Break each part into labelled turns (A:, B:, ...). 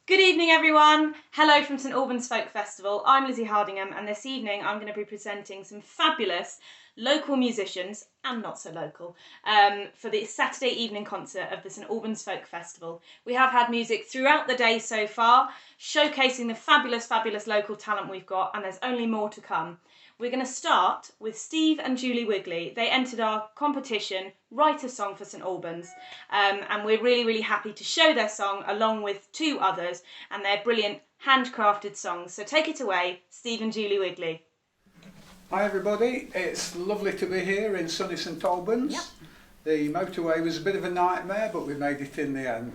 A: Good evening, everyone. Hello from St Albans Folk Festival. I'm Lizzie Hardingham, and this evening I'm going to be presenting some fabulous local musicians, and not so local, for the Saturday evening concert of the St Albans Folk Festival. We have had music throughout the day so far, showcasing the fabulous local talent we've got, and there's only more to come. We're going to start with Steve and Julie Wigley. They entered our competition, Write a Song for St Albans, and we're really happy to show their song along with two others and their brilliant handcrafted songs. So take it away, Steve and Julie Wigley.
B: Hi everybody, it's lovely to be here in sunny St Albans.
A: Yep.
B: The motorway was a bit of a nightmare, but we made it in the end.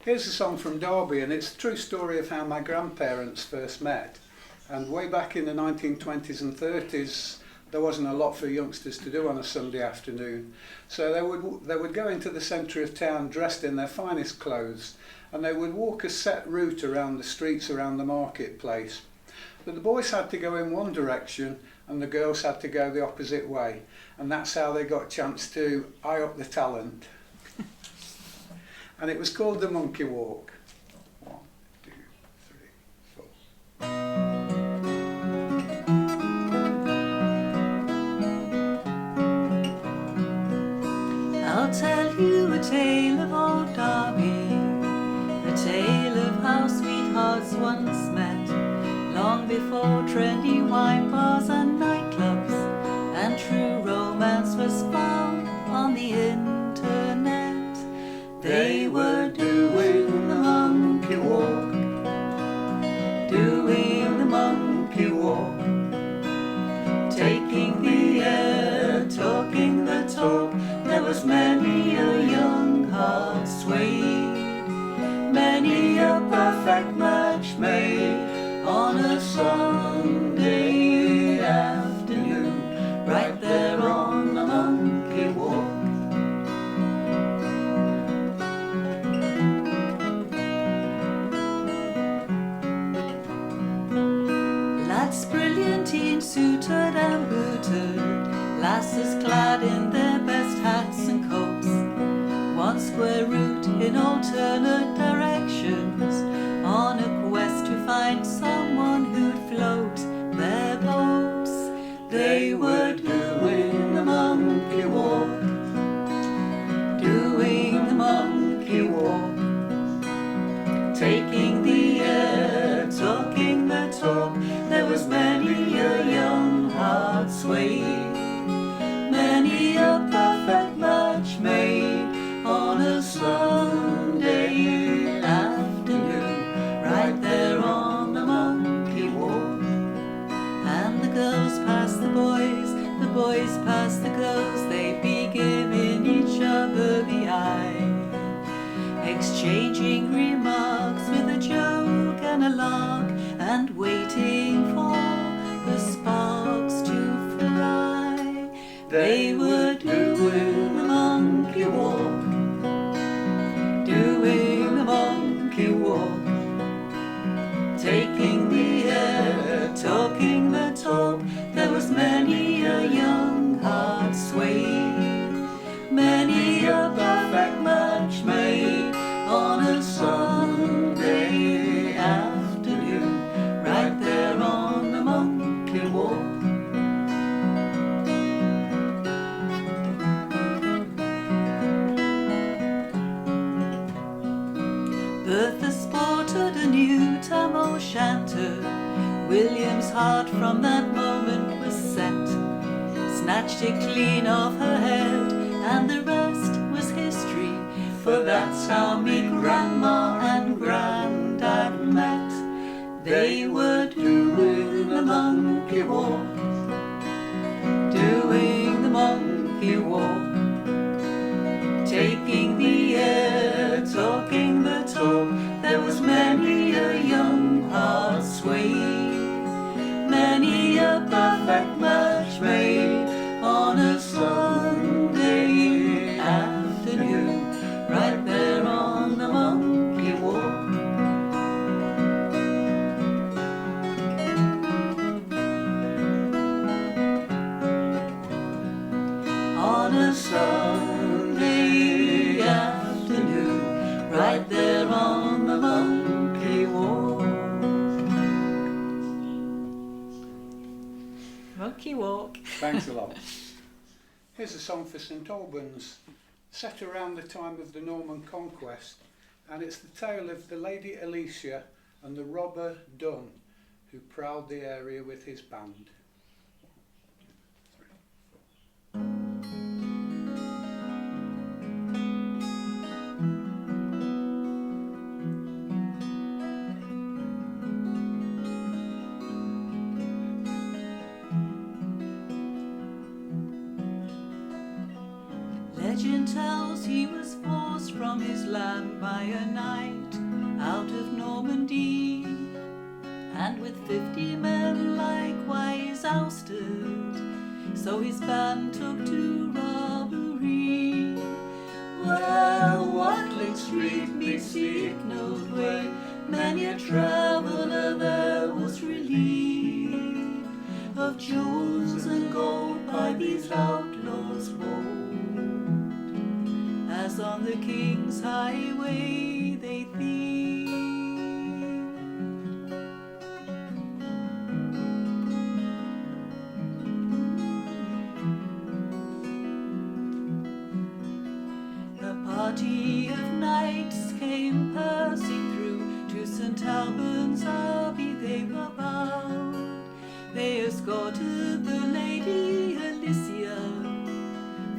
B: Here's a song from Derby, and it's a true story of how my grandparents first met. And way back in the 1920s and 30s, there wasn't a lot for youngsters to do on a Sunday afternoon. So they would go into the centre of town dressed in their finest clothes, and they would walk a set route around the streets around the marketplace. But the boys had to go in one direction and the girls had to go the opposite way, and that's how they got a chance to eye up the talent. And it was called the Monkey Walk. 1, 2, 3, 4.
C: I'll tell you a tale of old Derby, a tale of how sweethearts once met, long before trendy wine bars and nightclubs, and true romance was found on the internet. They were doing the monkey walk, doing the monkey walk, taking the air, talking the talk. There was many a young heart swayed, many a perfect match made on a Sunday afternoon, right there on the monkey walk. Lads brilliantine suited and booted, lasses clad in their best hats and coats, one square route in alternate directions, on a quest to find someone who'd float their boats. They were doing the monkey walk, doing the monkey walk, taking the air, talking the talk. There was many a young heart swayed, many a perfect match made on a Sunday afternoon, right there on the monkey walk. And the girls pass the boys pass the girls, they be giving each other the eye, exchanging remarks with a joke and a lark, and waiting for the sparks to fly. They were doing the monkey walk, doing the monkey walk, taking the air, talking the talk. There was many a young heart swayed, many a perfect match made on a Sunday afternoon, right there on the monkey walk. Bertha sported a new tam-o'-shanter. William's heart from that moment was set, snatched it clean off her head, and the rest was history, for that's how me grandma and granddad met. They were doing the monkey walk, doing the monkey walk, taking the air, talking the talk. There was many a young heart swayed, many a perfect match made on a Sunday afternoon, right there on the monkey walk. On a Sunday afternoon, right there on the mountain. you walk.
B: Thanks a lot. Here's a song for St Albans, set around the time of the Norman Conquest, and it's the tale of the Lady Alicia and the robber Dunn, who prowled the area with his band.
C: Legend tells he was forced from his land by a knight out of Normandy, and with 50 men likewise ousted, so his band took to robbery. Well, Watling Street meets the ignored way, many a traveller there was relieved of jewels and gold by these outlaws bold, as on the King's highway they thieved. A party of knights came passing through to St Albans Abbey they were bound. They escorted the Lady Alicia,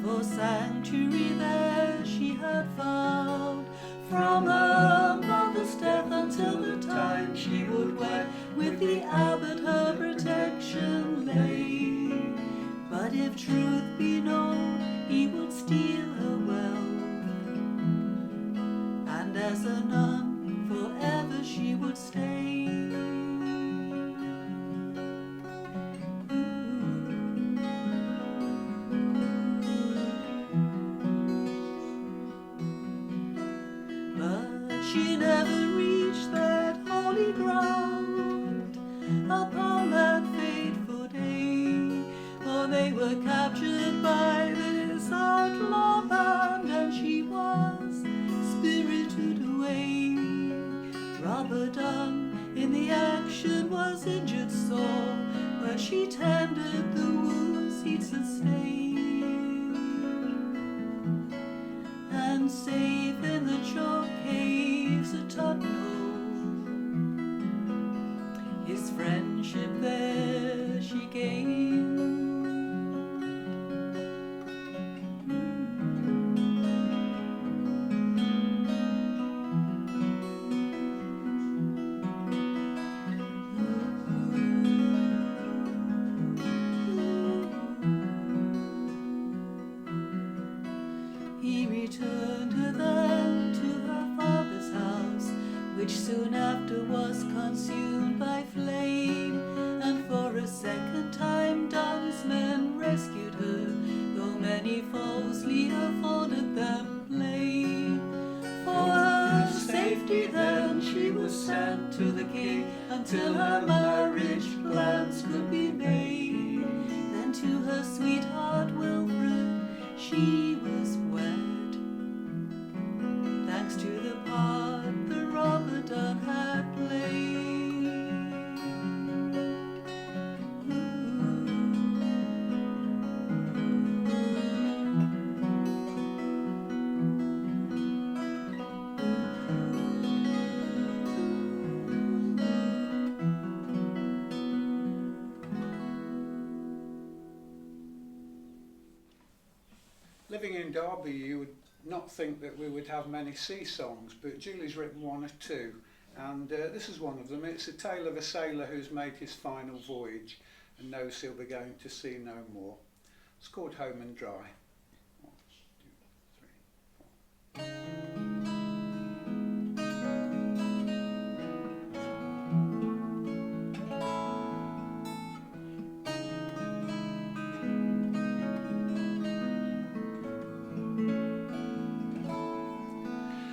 C: for sanctuary there she had found. From her mother's death until the time she would wed, with the abbot her protection lay. But if truth be known, he would steal her wealth, and as a nun forever she would stay. She never reached that holy ground upon that fateful day, for they were captured by this outlaw band, and she was spirited away. Robber Dunn in the action was injured sore, but she tended the wounds he'd sustained, and safe in the chalk caves at Tottenham, his friendship there she gained. He returned her then to her father's house, which soon after was consumed by flame. And for a second time Dunn's men rescued her, though many falsely afforded them blame. For her safety then she was sent to the king, until her marriage plans could be made. Then to her sweetheart Wilfred she was wed, thanks to the part the robber Dunn had played.
B: Living in Derby, you would not think that we would have many sea songs, but Julie's written one or two, and this is one of them. It's a tale of a sailor who's made his final voyage and knows he'll be going to sea no more. It's called Home and Dry. 1, 2, 3, 4.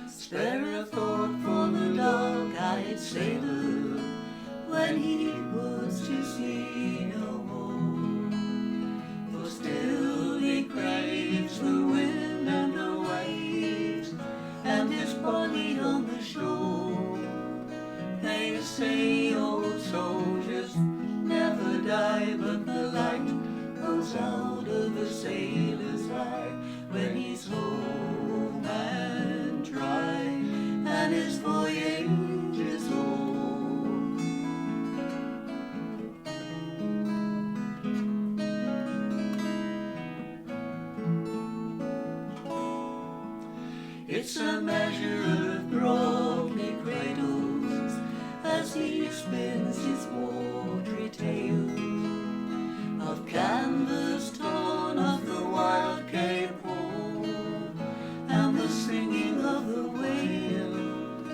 C: Spare a thought for the dark-eyed sailor when he puts to sea no more, for still he craves the wind and the waves, and his body on the shore. They say old soldiers never die, but the light goes out of a sailor's eye when he's home and dry, and his voyage is o'er. It's a measure of groggy cradles as he spins his watery tale of canvas torn of the wild Cape Horn and the singing of the whale.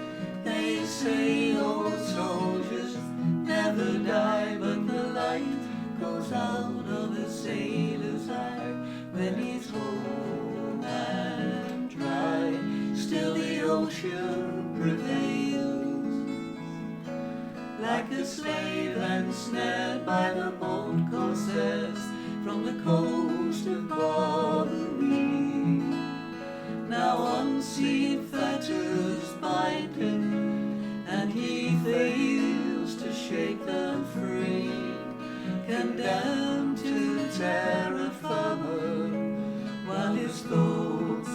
C: They say old soldiers never die, but the light goes out of a sailor's eye when he's home and dry. Still the ocean prevails, like a slave ensnared by the bold corsairs from the coast of Barbary. Now unseen fetters bind him, and he fails to shake them free, condemned to terra firma, while his thoughts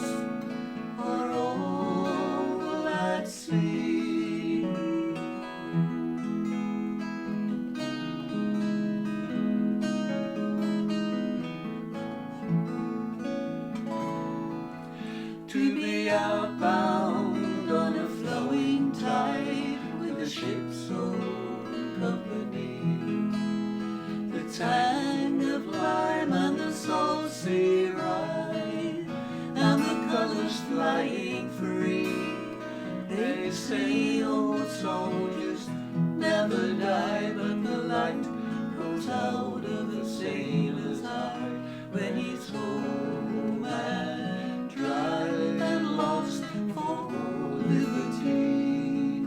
C: are all at sea. To be outbound on a flowing tide with the ship's own company, the tang of lime and the salt sea ride, and the colours flying free. They say old soldiers never die, but the light goes out of a sailor's eye when he's home and dry and lost for liberty.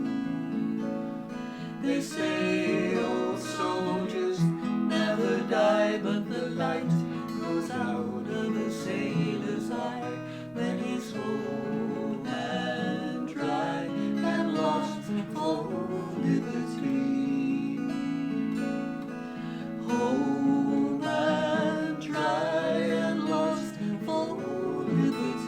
C: They say old soldiers never die, but the light goes out of a sailor's eye when he's home and dry and lost for liberty. Home and dry and lost for liberty.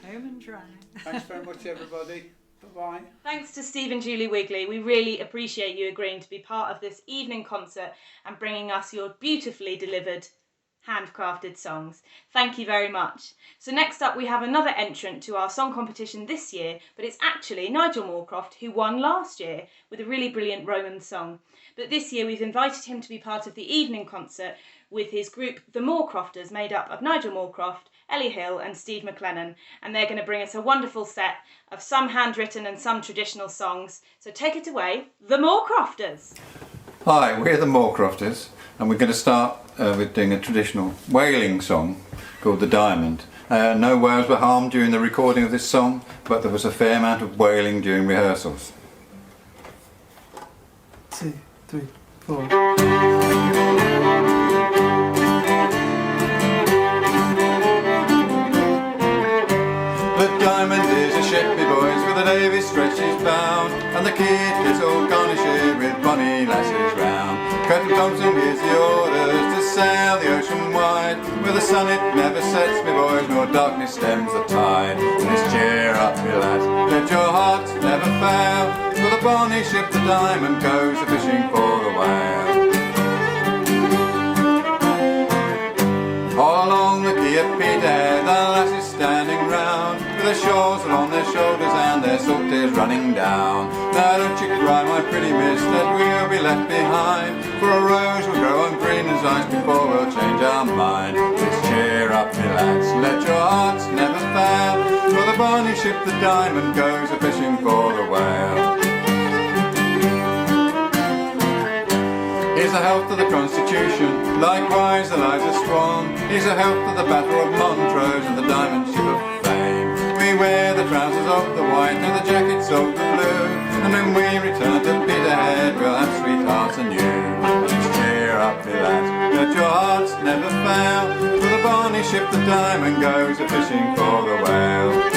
C: Home and dry.
B: Thanks very much, everybody. Bye-bye.
A: Thanks to Steve and Julie Wigley. We really appreciate you agreeing to be part of this evening concert and bringing us your beautifully delivered handcrafted songs. Thank you very much. So next up we have another entrant to our song competition this year, but it's actually Nigel Moorcroft, who won last year with a really brilliant Roman song. But this year we've invited him to be part of the evening concert with his group the Moorcrofters, made up of Nigel Moorcroft, Ellie Hill and Steve McLennan, and they're going to bring us a wonderful set of some handwritten and some traditional songs. So take it away, the Moorcrofters.
D: Hi, we're the Moorcrofters, and we're going to start with doing a traditional whaling song called The Diamond. No whales were harmed during the recording of this song, but there was a fair amount of wailing during rehearsals.
E: 2, 3, 4.
D: Diamond is a ship, me boys, with the navy stretches bound, and the kid is all garnished with bonny lasses round. Captain Thompson gives the orders to sail the ocean wide, where the sun it never sets, me boys, nor darkness stems the tide. And this cheer up, me lads, let your hearts never fail, for the bonny ship, the Diamond, goes a fishing for the whale. All along the quay at Peter, the lasses standing round, with their shawls along their shoulders and their salt tears running down. Now don't you cry, my pretty miss, that we'll be left behind, for a rose will grow on green as ice before we'll change our mind. Just cheer up, me lads, let your hearts never fail, for the bonny ship, the Diamond, goes a fishing for the whale. Here's a health to the Constitution, likewise the lives of Swan. Here's a health to the Battle of Montrose and the Diamond Ship of Fame. We wear the trousers of the white and the jackets of the blue, And when we return to Peterhead, we'll have sweethearts anew. Just cheer up, me lads, let your hearts never fail, for the bonny ship, the Diamond, goes a-fishing for the whale.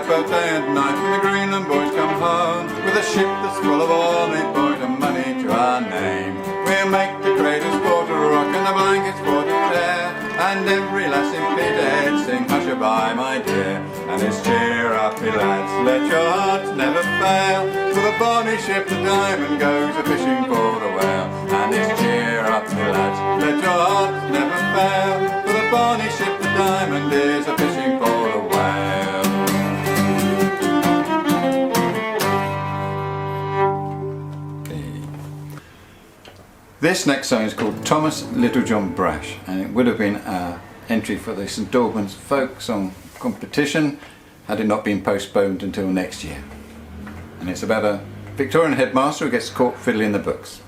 D: Both day and night when the Greenland boys come home, with a ship that's full of all they point and money to our name. We'll make the cradles for to rock and the blankets for to tear, and every lass in Peterhead sing hush-a-bye my dear. And it's cheer up, me lads, let your hearts never fail, for the bonny ship, the Diamond, goes a-fishing for the whale. And it's cheer up, me lads, let your hearts never fail, for the bonny ship, the Diamond, is a-fishing for the whale. This next song is called Thomas Littlejohn Brash, and it would have been our entry for the St Albans Folk Song Competition had it not been postponed until next year. And it's about a Victorian headmaster who gets caught fiddling the books.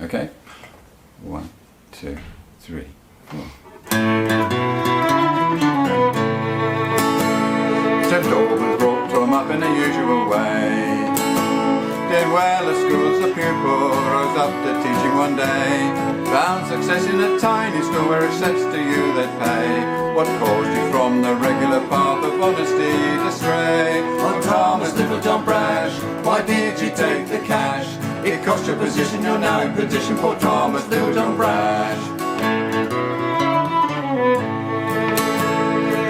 D: Okay? 1, 2, 3, 4. St Albans brought Tom up in the usual way. Did well at school as a pupil, rose up to teaching one day. Found success in a tiny school where it says to you they'd pay. What caused you from the regular path of honesty to stray? Oh Thomas Littlejohn Brash, why did you take the cash? It cost your position, you're now in perdition, poor Thomas Littlejohn Brash.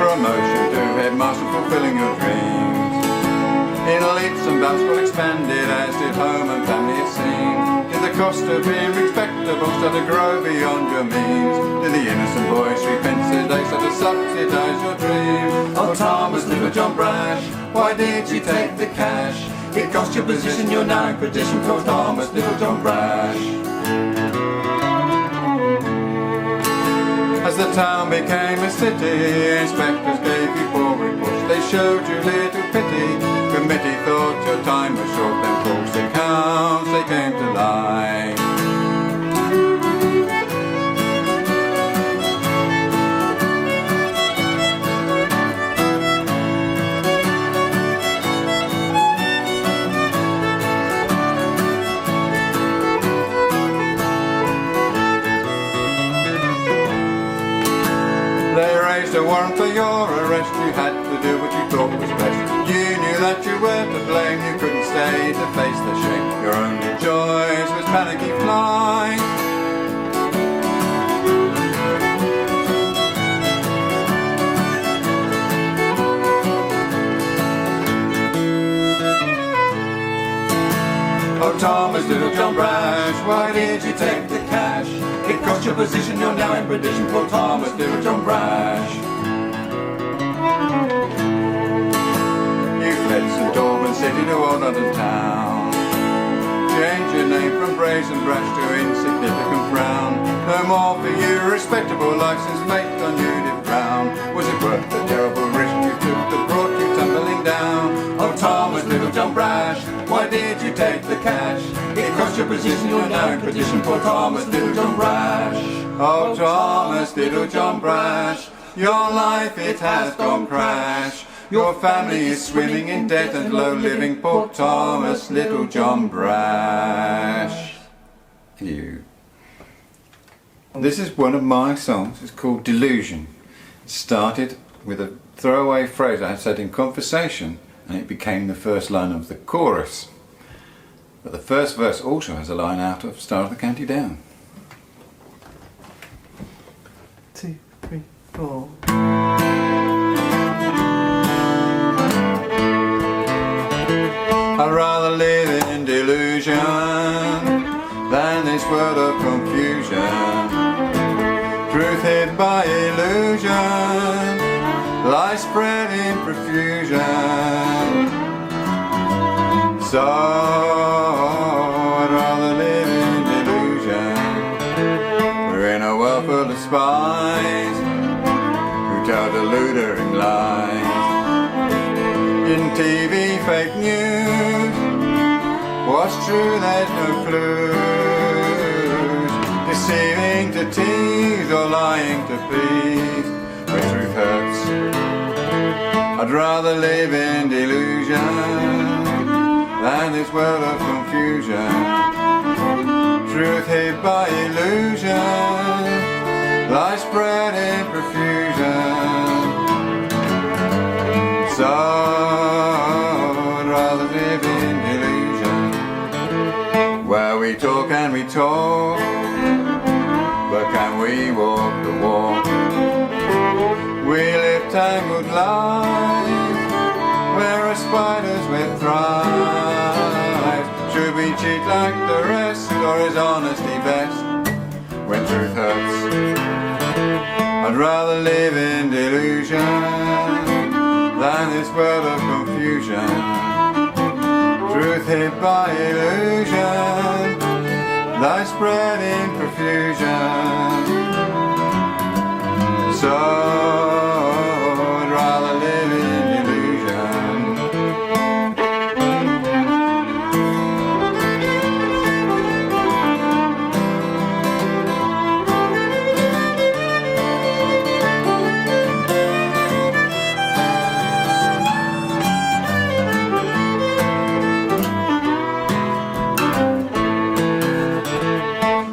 D: Promotion to headmaster, fulfilling your dreams. In leaps and bounds got expanded, as did home and family it seemed. Did the cost of being respectable start to grow beyond your means? Did the innocent boys repent today start to subsidise your dreams? Oh Thomas Littlejohn Brash, why did you take the cash? It cost your position, you're now in perdition, poor Thomas Littlejohn Brash. As the town became a city, inspectors gave you poor reports, they showed you little pity. Committee thought your time was short, then false accounts they came to lie. They raised a warrant for your arrest, you had to do what you thought was best. You knew that you were to blame, you couldn't stay to face the shame. Your only choice was panicky flight. Oh Thomas Littlejohn Brash, why did you take the cash? It cost your position, you're now in perdition, poor Thomas Littlejohn Brash. You fled St Albans City to old London town. Change your name from Brazen Brash to insignificant Brown. No more for you, respectable life since fate on you did frown. Was it worth the terrible risk you took that brought you tumbling down? Oh Thomas Littlejohn Brash, why did you take the cash? It cost your position, you're now in perdition, poor Thomas Littlejohn Brash. Oh Thomas Littlejohn Brash, your life it has gone crash. Your family is swimming in debt and low living, poor Thomas Littlejohn Brash. You. This is one of my songs, it's called Delusion. It started with a throwaway phrase I had said in conversation, and it became the first line of the chorus. But the first verse also has a line out of Star of the County Down.
E: 2, 3, 4.
D: I'd rather live in delusion than this world of confusion. Truth hid by illusion lies spread in profusion. So I'd rather live in In TV fake news, what's true there's no clues. Deceiving to tease or lying to please, where truth hurts. I'd rather live in delusion than this world of confusion. Truth hid by illusion, lies spread in profusion. So I'd rather live in delusion, where we talk and we talk, but can we walk the walk? We live tangled lives, where are spiders with thrives? Should we cheat like the rest, or is honesty best when truth hurts? I'd rather live in delusion than this world of confusion. Truth hid by illusion, lies spread in profusion. So I'd rather live in delusion.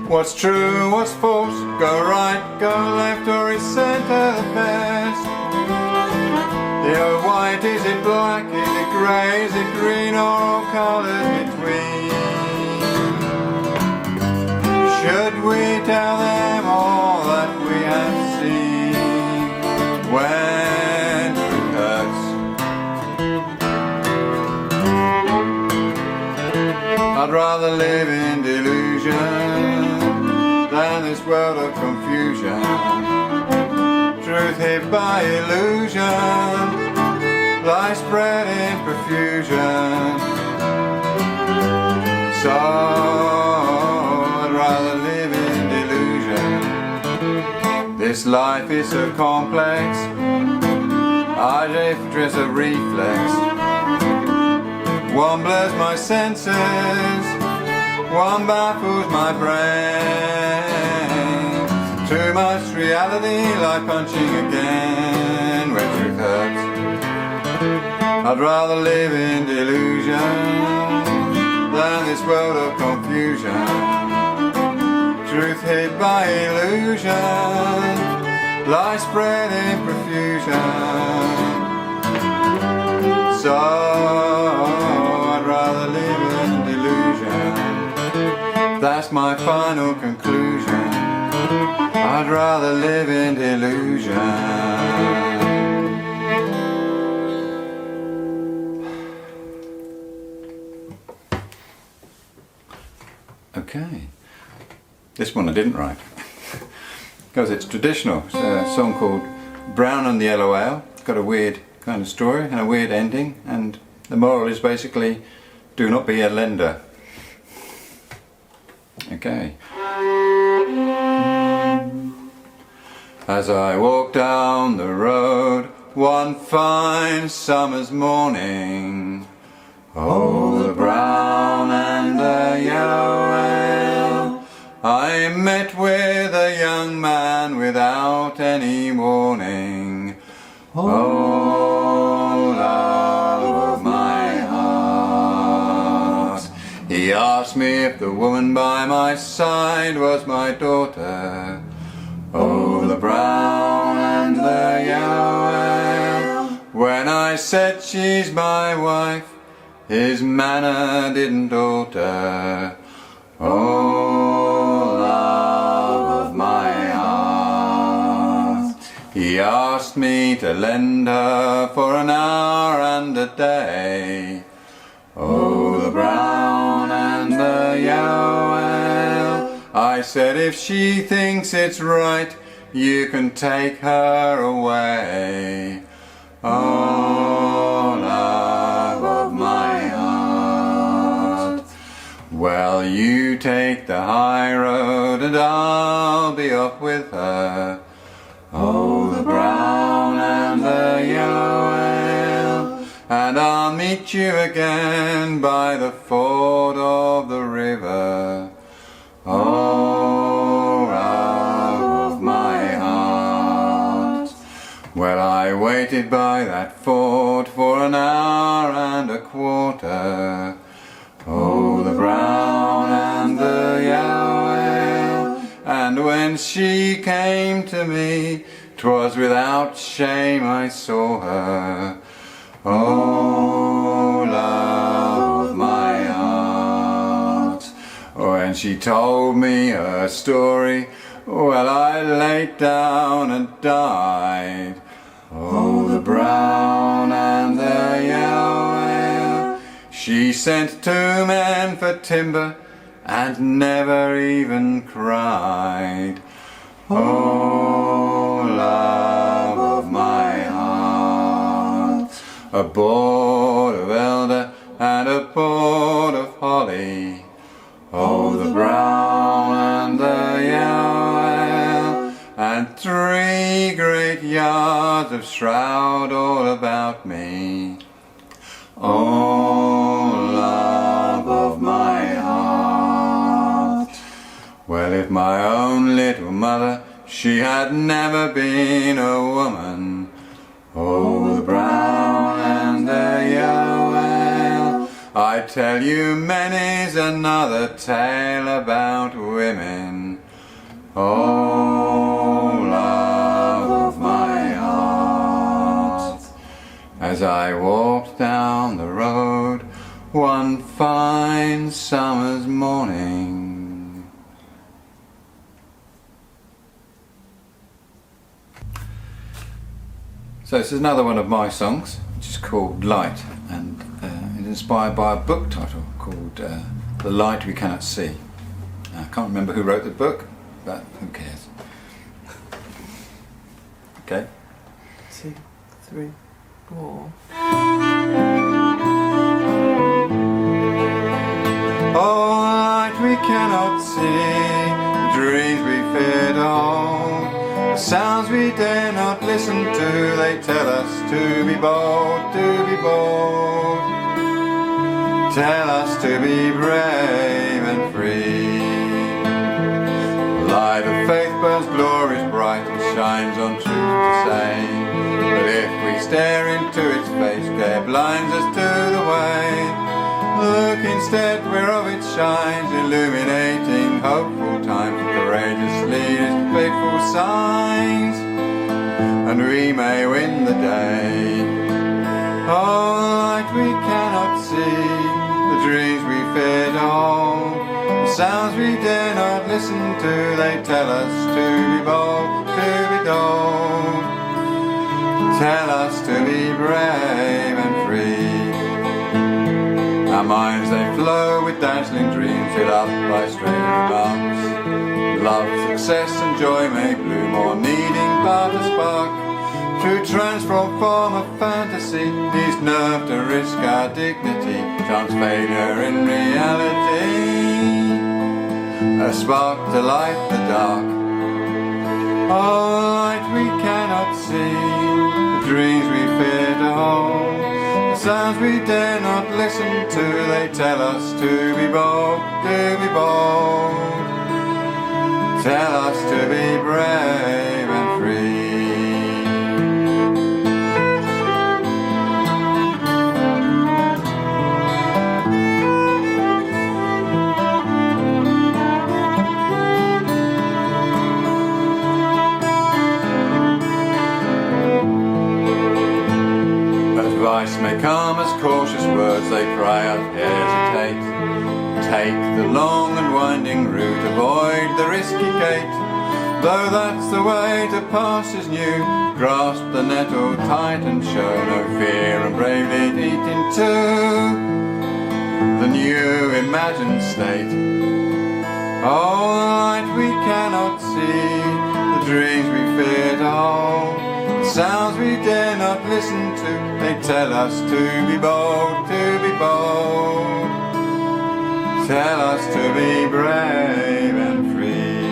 D: What's true, what's false, go right, go left, or is centre the best? Is it white, is it black, is it grey, is it green, or all colours between? Should we tell them all that we have seen when truth hurts? I'd rather live in delusion than this world of confusion. Truth hid by illusion, lies spread in profusion. So I'd rather live in delusion. This life is so complex, I drift as a reflex. One blurs my senses, one baffles my brain. Too much reality, like punching again where truth hurts. I'd rather live in delusion than this world of confusion. Truth hid by illusion, lies spread in profusion. So I'd rather live in delusion. That's my final conclusion. I'd rather live in delusion. Okay. This one I didn't write because it's traditional. It's a song called Brown and the Yellow Ale. It's got a weird kind of story and a weird ending, and the moral is basically do not be a lender. Okay. As I walk down the road one fine summer's morning, oh, the brown and the yellow ale, I met with a young man without any warning. Oh, love of my heart. He asked me if the woman by my side was my daughter. Oh, the brown and the yellow ale. When I said she's my wife, his manner didn't alter. Oh, love of my heart. He asked me to lend her for an hour and a day. Oh, the brown and the yellow ale. I said if she thinks it's right, you can take her away. Oh, love of my heart. Well, you take the high road and I'll be off with her. Oh, the brown and the yellow ale. And I'll meet you again by the ford of the river. Oh, love of my heart. Well, I waited by that ford for an hour and a quarter. Oh, the brown and the yellow ale. And when she came to me, 'twas without shame I saw her. Oh, love of my heart. When she told me her story, well, I laid down and died. Oh, the brown and the yellow ale. She sent 2 men for timber and never even cried. Oh, love of my heart. A board of elder and a board of holly. Oh, the brown and the yellow ale. And 3 great yards of shroud all about me. Oh, love of my heart. Well, if my own little mother, she had never been a woman. Oh, the brown and the yellow ale. I tell you many's another tale about women. Oh, love of my heart. As I walked down the road one fine summer's morning. So this is another one of my songs, which is called Light, and it's inspired by a book title called The Light We Cannot See. I can't remember who wrote the book, but who cares? Okay.
E: 2, 3, 4.
D: Oh, light we cannot see, the dreams we fear to hold, the sounds we dare not listen to, they tell us to be bold, to be bold. Tell us to be brave and free. The light of faith burns glorious bright and shines on truth to say. But if we stare into its face, care blinds us to the way. Look instead whereof it shines, illuminating hopeful times, courageous leaders, faithful signs, and we may win the day. Oh, light we cannot see, the dreams we fear to hold, the sounds we dare not listen to, they tell us to be bold, to be bold. Tell us to be brave and free. Our minds they flow with dazzling dreams, filled up by strange remarks. Love, success and joy may bloom, or needing but a spark. To transform form of fantasy, needs nerve to risk our dignity, chance failure in reality, a spark to light the dark. Oh, light we cannot see, the dreams we fear to hold, the sounds we dare not listen to, they tell us to be bold, to be bold. Tell us to be brave and free. Advice may come as cautious words, they cry out, hesitate. Take the long and winding route, avoid the risky gate. Though that's the way to pastures new, grasp the nettle tight and show no fear, and bravely eat into the new imagined state. Oh, the light we cannot see, the dreams we fear to hold, the sounds we dare not listen to, they tell us to be bold, to be bold. Tell us to be brave and free.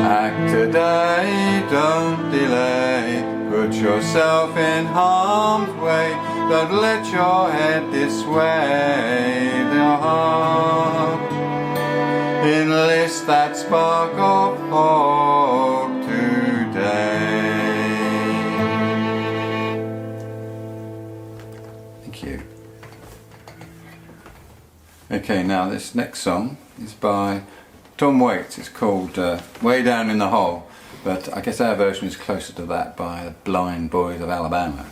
D: Act today, don't delay. Put yourself in harm's way. Don't let your head dissuade your heart. Enlist that spark of hope today. Thank you. Okay, now this next song is by Tom Waits. It's called Way Down in the Hole, but I guess our version is closer to that by the Blind Boys of Alabama.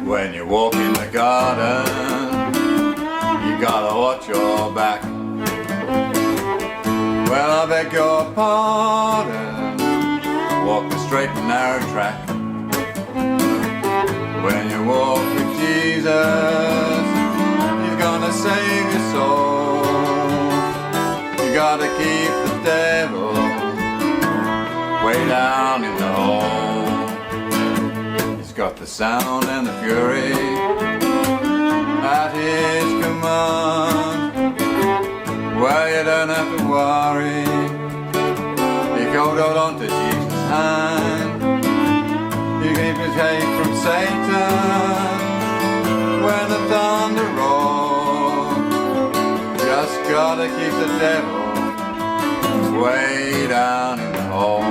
D: When you walk in the garden, you gotta watch your back. Well, I beg your pardon, walk the straight and narrow track. When you walk with Jesus, He's gonna save your soul. You gotta keep the devil way down in the hole. Got the sound and the fury at His command. Well, you don't have to worry if you hold on to Jesus' hand. You keep escape from Satan when the thunder rolls. Just gotta keep the devil way down in the hole.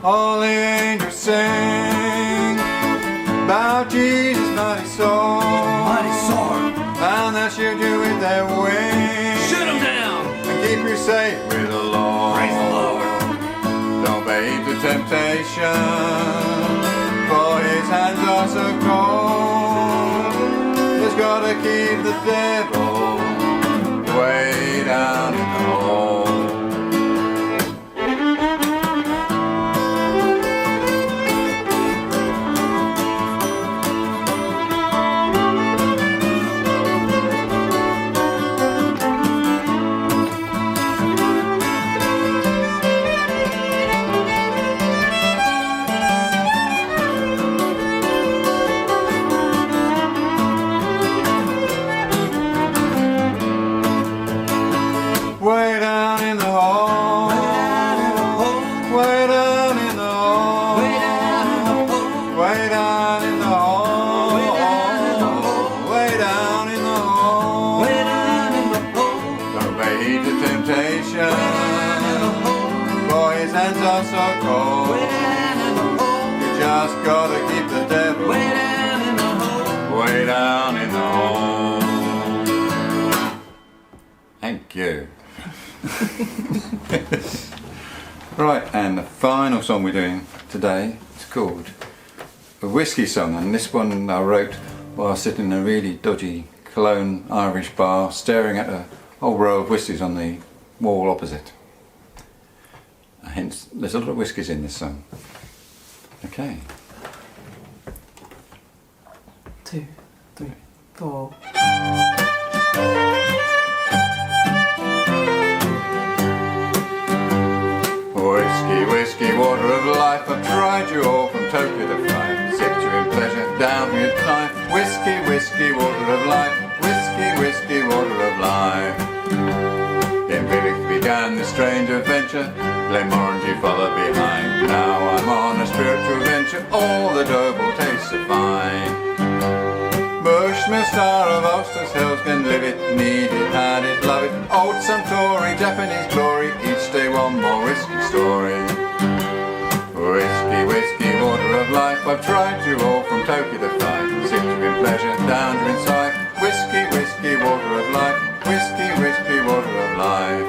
D: All the angels sing about Jesus' mighty sword, and they'll shoot you with their wings.
F: Shoot 'em down
D: and keep you safe with the Lord.
F: Praise the Lord.
D: Don't bait the temptation, for His hands are so cold. Just gotta keep the devil way down in the hole. Way down in the hole, way down in the hole, way down in the hole, way down in the hole. Don't bait the temptation, for His hands are so cold. You just gotta keep the devil way down in the hole. Thank you. Right, and the final song we're doing today is called a whiskey song, and this one I wrote while sitting in a really dodgy Cologne Irish bar staring at a whole row of whiskies on the wall opposite. Hence, there's a lot of whiskies in this song. Okay.
E: 2, 3, 4.
D: Whiskey, whiskey, water of life, I've tried you all from Tokyo to Fife. Sipped you in pleasure, down with your knife. Whiskey, whiskey, water of life. Whiskey, whiskey, water of life. In Village began this strange adventure. Glenmorangie followed behind. Now I'm on a spiritual venture. All the doughboy tastes are fine. Bushmill star of Ulster's hills can live it, need it, had it, love it. Old Suntory, Japanese glory, each day one more whiskey story. Whiskey, whiskey, water of life, I've tried you all from Tokyo to Fife. Sipped you in pleasure, down you in sight. Whiskey, whiskey, water of life. Whiskey, whiskey, water of life.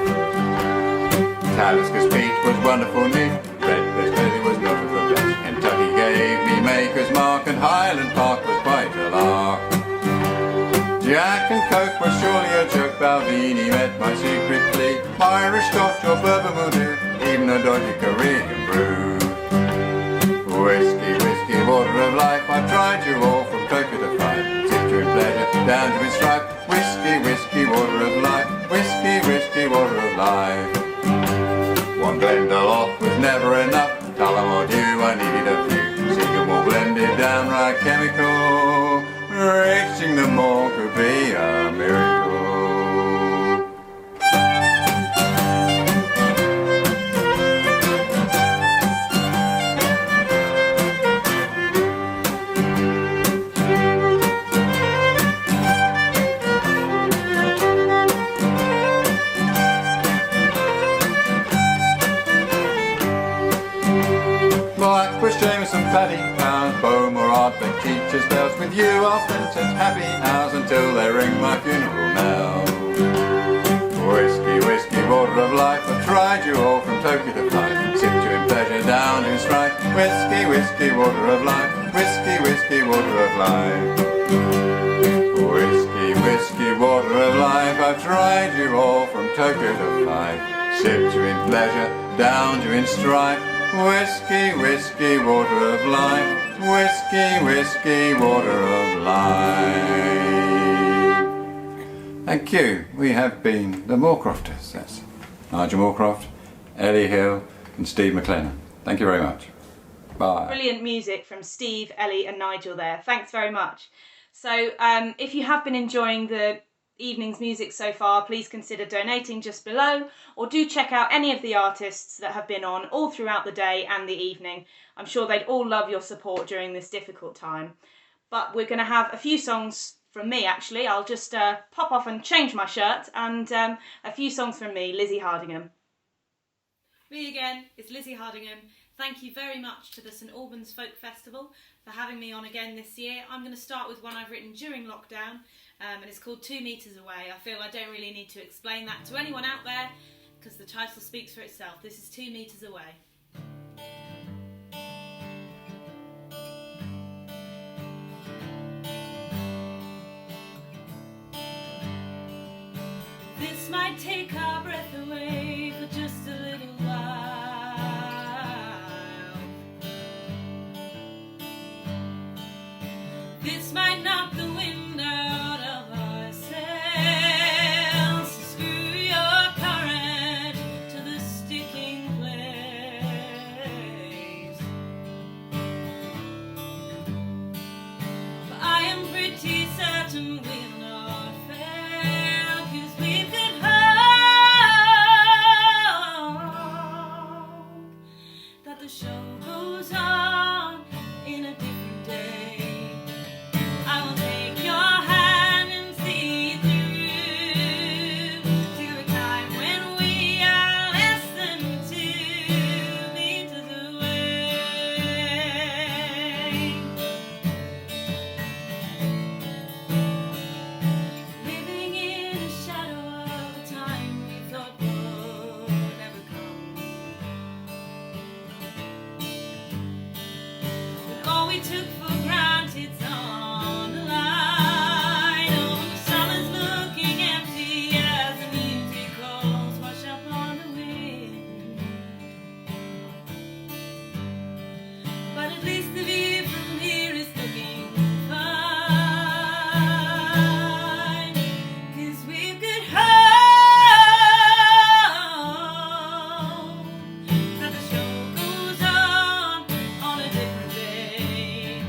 D: Talisca's Peach was wonderful neat. Breakfast really was not of the best. Kentucky gave me Maker's Mark, and Highland Park was quite a lark. Jack and Coke was surely a joke. Balvenie met my secret plea. Irish Scotch or bourbon will do, even a dodgy Korean brew. Whiskey, whiskey, water of life, I've tried you all from Tokyo to Fife. Citrus and pleasure, down to its stripe. Whiskey, whiskey, water of life. Whiskey, whiskey, water of life. One blendle off was never enough. Tullamore Dew, I needed a few. Sycamore blended, downright chemical. Reaching the mall could be a miracle. Blackbush, Jameson, Paddy Pound, Bowmore, Ardbeg, Teachers' Bells. With you I'll spend 10 happy hours until they ring my funeral knell. Whiskey, whiskey, water of life, I've tried you all from Tokyo to Fife. Sipped you in pleasure, down in strife. Whiskey, whiskey, water of life. Whiskey, whiskey, water of life. Whiskey, whiskey, water of life, I've tried you all from Tokyo to Fife. Sipped you in pleasure, down you in strife. Whiskey, whiskey, water of life. Whiskey, whiskey, water of life. Thank you. We have been the Moorcrofters. That's Nigel Moorcroft, Ellie Hill and Steve McLennan. Thank you very much. Bye.
A: Brilliant music from Steve, Ellie and Nigel there. Thanks very much. So if you have been enjoying the evening's music so far, please consider donating just below, or do check out any of the artists that have been on all throughout the day and the evening. I'm sure they'd all love your support during this difficult time. But we're going to have a few songs from me, actually. I'll just pop off and change my shirt, and a few songs from me, Lizzie Hardingham. Me again, it's Lizzie Hardingham. Thank you very much to the St Albans Folk Festival for having me on again this year. I'm going to start with one I've written during lockdown, and it's called 2 Metres Away. I feel I don't really need to explain that to anyone out there because the title speaks for itself. This is 2 Metres Away. This might take our breath away for just a little while. This might knock the wind out of our sails. Screw your courage to the sticking place. But I am pretty certain we'll not fail, 'cause we've been hope that the show goes on in a different day. I will take your hand and see you through to a time when we are less than 2 meters away. Living in a shadow of a time we thought would never come. When all we took for granted's on the line. Oh, the summer's looking empty as the empty coals wash up on the wind. But at least the view from here is looking fine, 'cause we've good hope that the show goes on a different day.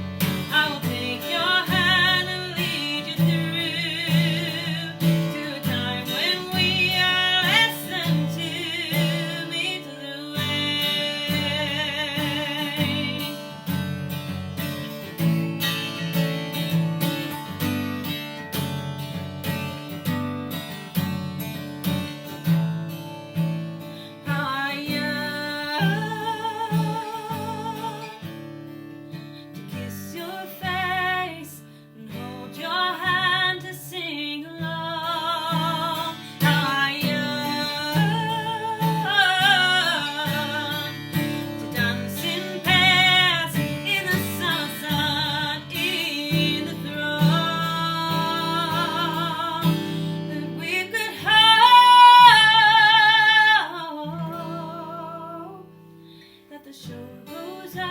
A: goes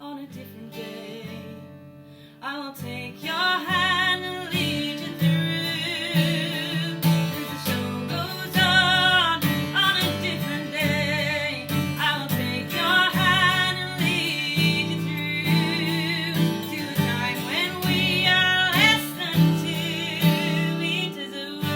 A: on a different day, I will take your hand and lead you through. As the show goes on a different day, I will take your hand and lead you through to a time when we are less than 2 meters away.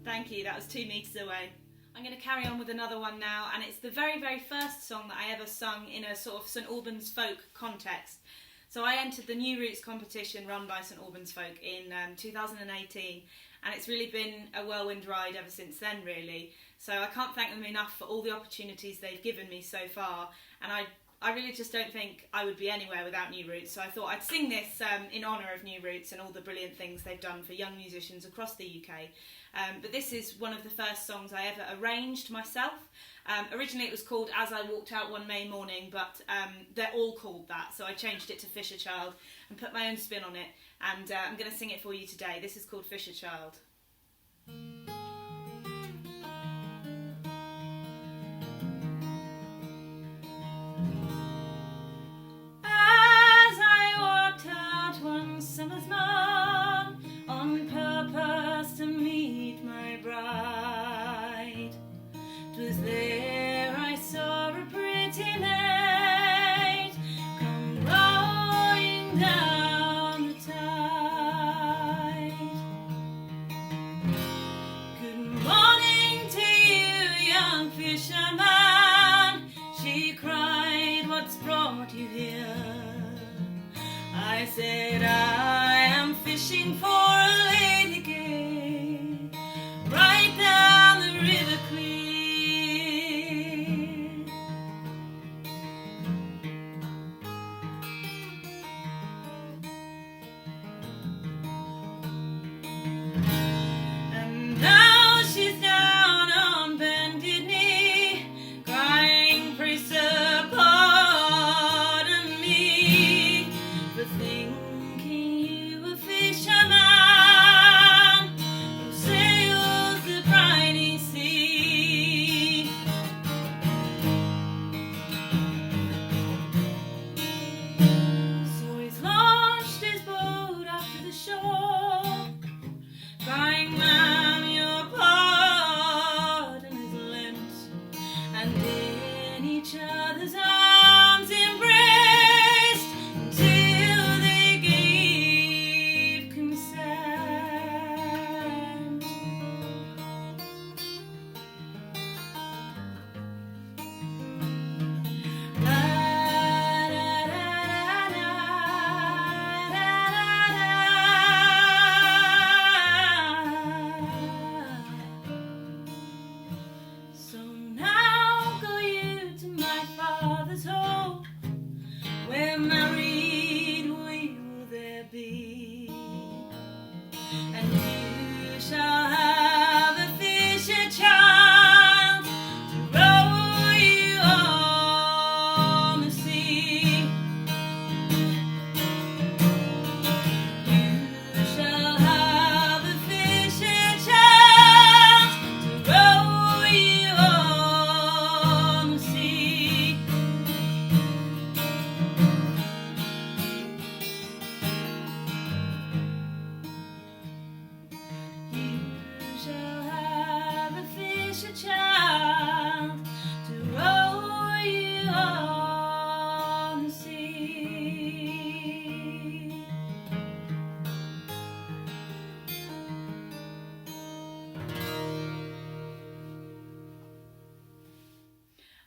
A: Thank you, that was 2 meters away. I'm going to carry on with another one now, and it's the very, very first song that I ever sung in a sort of St Albans folk context. So I entered the New Roots competition run by St Albans Folk in 2018, and it's really been a whirlwind ride ever since then, really. So I can't thank them enough for all the opportunities they've given me so far, and I really just don't think I would be anywhere without New Roots, so I thought I'd sing this in honour of New Roots and all the brilliant things they've done for young musicians across the UK. But this is one of the first songs I ever arranged myself. Originally it was called As I Walked Out One May Morning, but they're all called that, so I changed it to Fisher Child and put my own spin on it, and I'm going to sing it for you today. This is called Fisher Child. As I walked out one summer's morn on purpose to meet my bride, 'twas there I saw a pretty maid come rowing down the tide. Good morning to you, young fisherman, she cried, what's brought you here? I said, I am fishing for a lady gay, right down the river clear. And now she's down on bended knee, crying, pray sir, pardon me for thinking you a fisherman who sails the briny sea. So he's launched his boat out to the shore, crying, ma'am, your pardon is lent, and in each other's arms embraced until they gave consent. La, da, da, da, da, da, da. So now go you to my father's home, where married we will there be, and you shall have a fisher child to row you on the sea. You shall have a fisher child to row you on the sea. You shall have a fisher child to row you on the sea.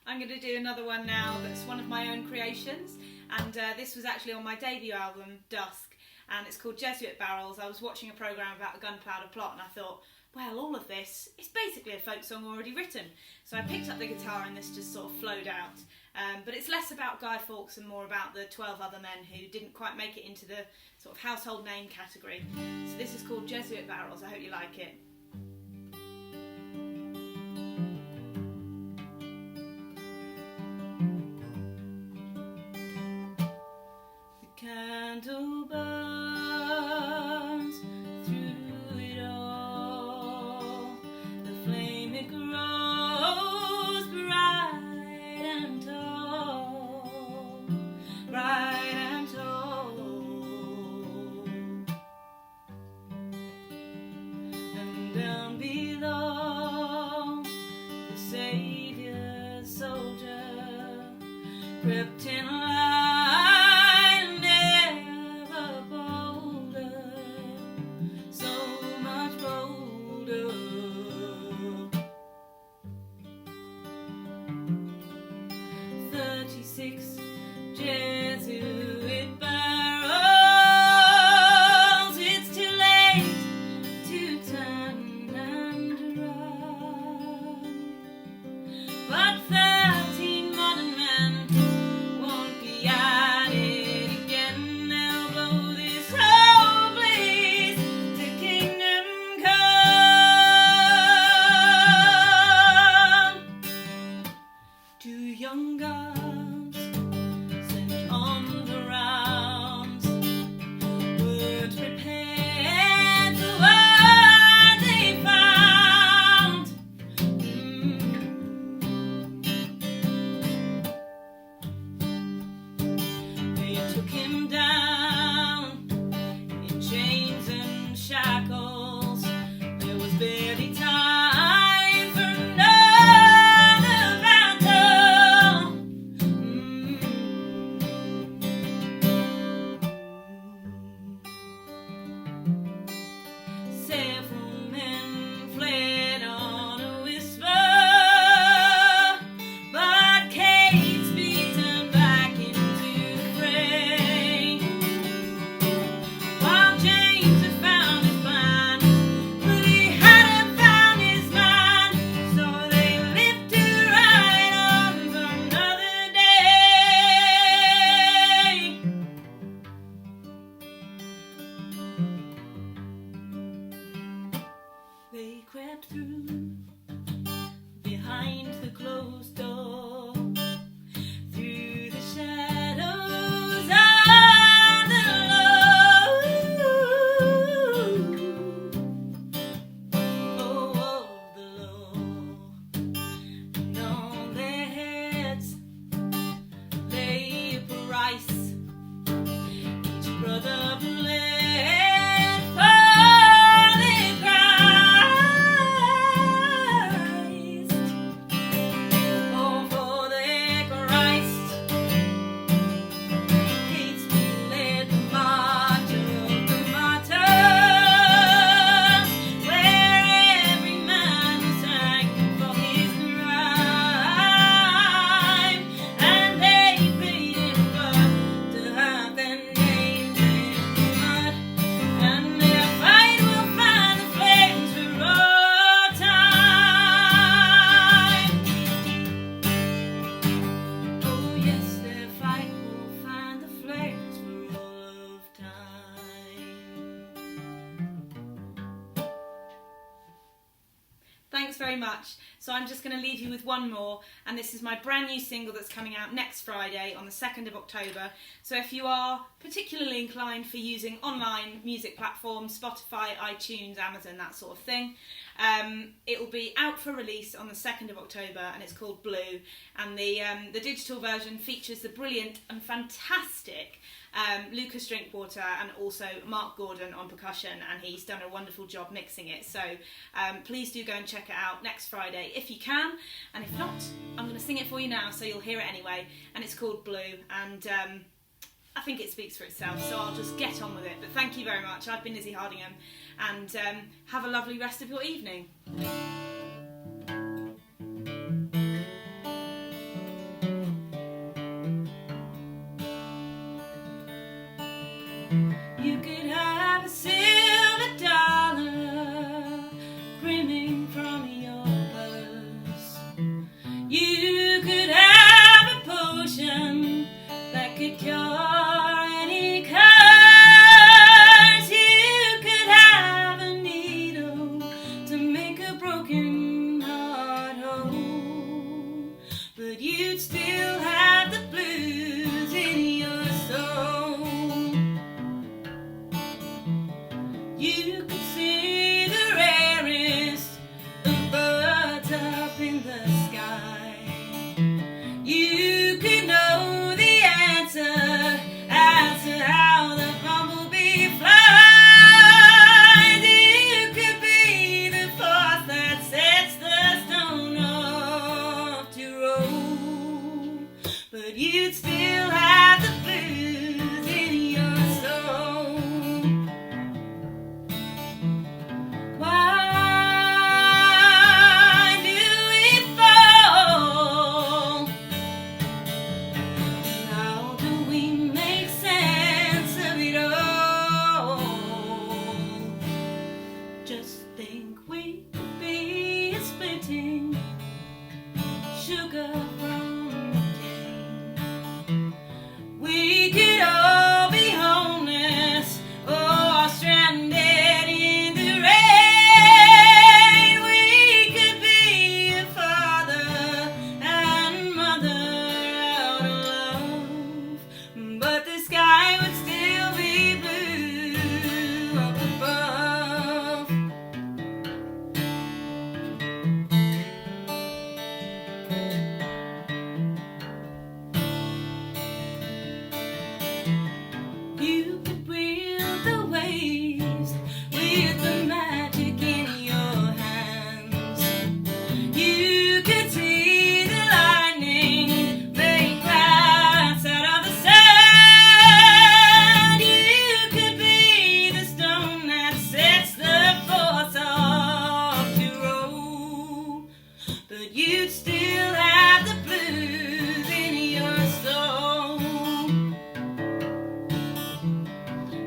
A: I'm going to do another one now that's one of my own creations, and this was actually on my debut album, Dusk, and it's called Jesuit Barrels. I was watching a programme about the gunpowder plot and I thought, well, all of this is basically a folk song already written. So I picked up the guitar and this just sort of flowed out. But it's less about Guy Fawkes and more about the 12 other men who didn't quite make it into the sort of household name category. So this is called Jesuit Barrels. I hope you like it. The candle burns through it all. The flame it grows bright and tall, bright and tall. And down below, the Saviour's soldier crept in line, ever bolder, so much bolder. 36 Jesuit barrels. It's too late to turn and run, but 13 modern men won't be at it again. They'll blow this whole place to kingdom come. Two young guns sent on the rounds, weren't prepared for what they found. They took him down in chains and shackles. There was barely time for another battle. Several men fled on a whisper, but Kate's beaten back into the fray. While James had found his man, but he hadn't found his man, so they lived to ride on for another day. They crept through behind the closed door, through the shadows of the law, of the law. And on their heads lay a price. Each brother bled for their Christ, oh, for their Christ. Kate's led the march of the martyrs, where every man sang for his crime, and they paid in blood to have their names in the mud, and their fight will fan the flames for all time. Oh yes, their fight will fan the flames for all of time. Thanks very much. So I'm just going to leave you with one more, and this is my brand new single that's coming out next Friday on the 2nd of October. So if you are particularly inclined for using online music platforms, Spotify, iTunes, Amazon, that sort of thing, it will be out for release on the 2nd of October, and it's called Blue. And the digital version features the brilliant and fantastic Lucas Drinkwater and also Mark Gordon on percussion, and he's done a wonderful job mixing it. So please do go and check it out next Friday if you can, and if not, I'm going to sing it for you now so you'll hear it anyway. And it's called Blue, and I think it speaks for itself, so I'll just get on with it. But thank you very much. I've been Lizzie Hardingham, and have a lovely rest of your evening. You could have a silver dollar, You could see the rarest of birds up in the sky. You could know the answer as to how the bumblebee flies. You could be the force that sets the stone off to roll, but you'd still have the blues in your soul. Why do we fall? How do we make sense of it all? Just think we could be a splitting sugar from the cane. We could all be homeless or stranded in the rain. We could be a father and mother out of love, but the sky would still be blue up above. You could wield the waves with the magic in your hands. You could see the lightning make clouds out of the sand. You could be the stone that sets the force off to roll, but you'd still have the blues in your soul.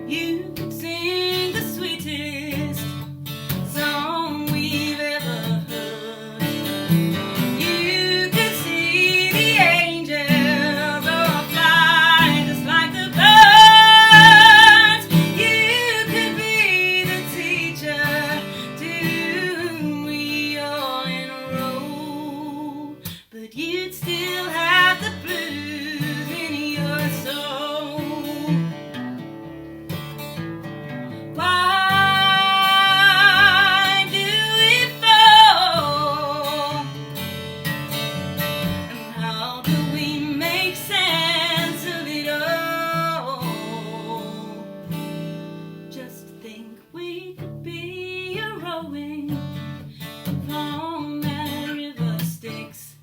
A: You could sing the sweetest song we've ever heard. You could see the angels or fly just like the birds. You could be the teacher to whom we all enroll, but you'd still have the blues in your soul. Why do we fall? And how do we make sense of it all? Just think we could be a rowing upon that river Styx.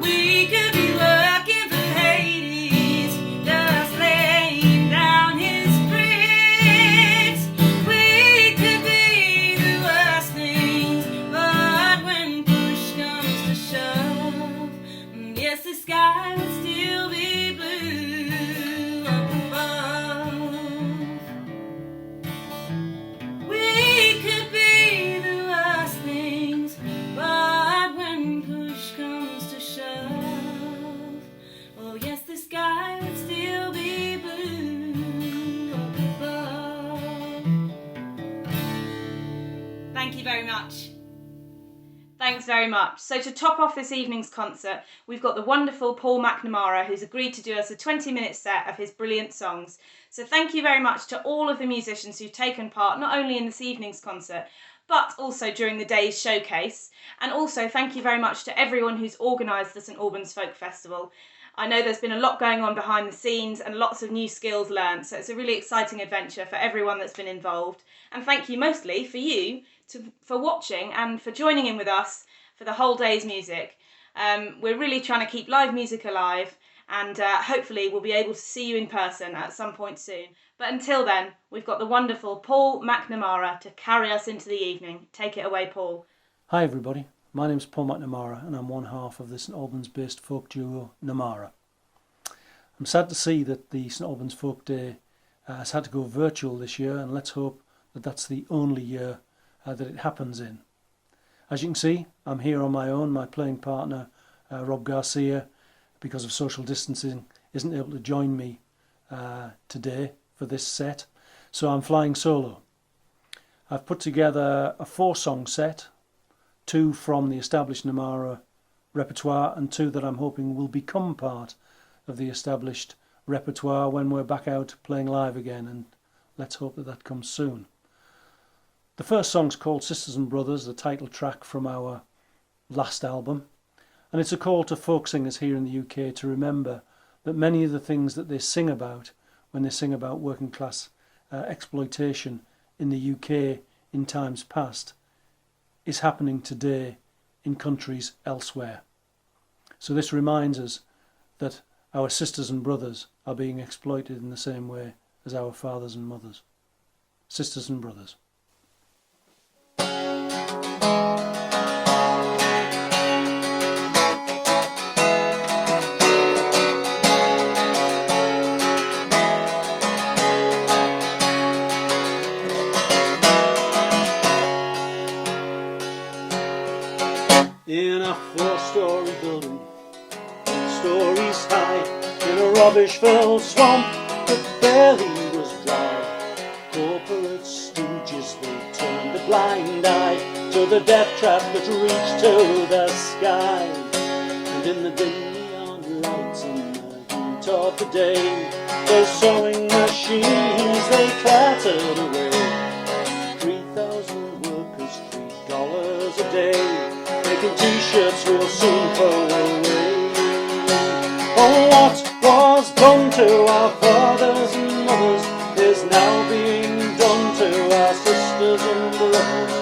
A: We could be working for Hades, just laying down his bricks. We could be the worst things, but when push comes to shove, yes, the sky would still be blue up above. We could be the worst things, but when push comes to shove, oh yes, the sky would still be blue up above. Thank you very much. Thanks very much. So to top off this evening's concert, we've got the wonderful Paul McNamara, who's agreed to do us a 20-minute set of his brilliant songs. So thank you very much to all of the musicians who've taken part, not only in this evening's concert, but also during the day's showcase. And also thank you very much to everyone who's organised the St Albans Folk Festival. I know there's been a lot going on behind the scenes and lots of new skills learned, so it's a really exciting adventure for everyone that's been involved. And thank you mostly for you for watching and for joining in with us for the whole day's music. We're really trying to keep live music alive, and hopefully we'll be able to see you in person at some point soon. But until then, we've got the wonderful Paul McNamara to carry us into the evening. Take it away, Paul.
E: Hi everybody, my name's Paul McNamara and I'm one half of the St Albans based folk duo Namara. I'm sad to see that the St Albans Folk Day has had to go virtual this year, and let's hope that that's the only year that it happens in. As you can see, I'm here on my own. My playing partner Rob Garcia, because of social distancing, isn't able to join me today for this set, so I'm flying solo. I've put together a 4-song set, 2 from the established Namara repertoire and 2 that I'm hoping will become part of the established repertoire when we're back out playing live again, and let's hope that that comes soon. The first song's called Sisters and Brothers, the title track from our last album, and it's a call to folk singers here in the UK to remember that many of the things that they sing about when they sing about working class exploitation in the UK in times past is happening today in countries elsewhere. So this reminds us that our sisters and brothers are being exploited in the same way as our fathers and mothers. Sisters and brothers. In a four-story building, 8 stories high, in a rubbish-filled swamp that barely was dry, corporate stooges, they turned a blind eye to the death trap that reached to the sky. And in the dim neon lights and the heat of the day, those sewing machines, they clattered away. 3,000 workers, $3 a day, making t-shirts we'll soon throw away. Oh, what was done to our fathers and mothers is now being done to our sisters and brothers.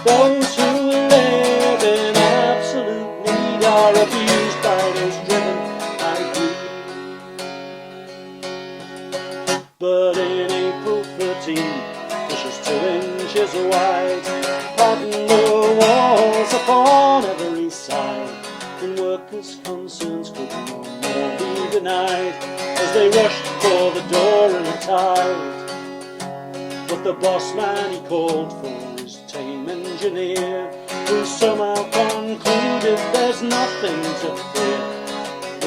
E: Those who live in absolute need are abused by those driven by greed. But in April 13, bushes 2 inches wide, pattern the walls upon every side, and workers' concerns could no more be denied as they rushed for the door in a tide. But the boss man, he called for his tame engineer, who somehow concluded there's nothing to fear.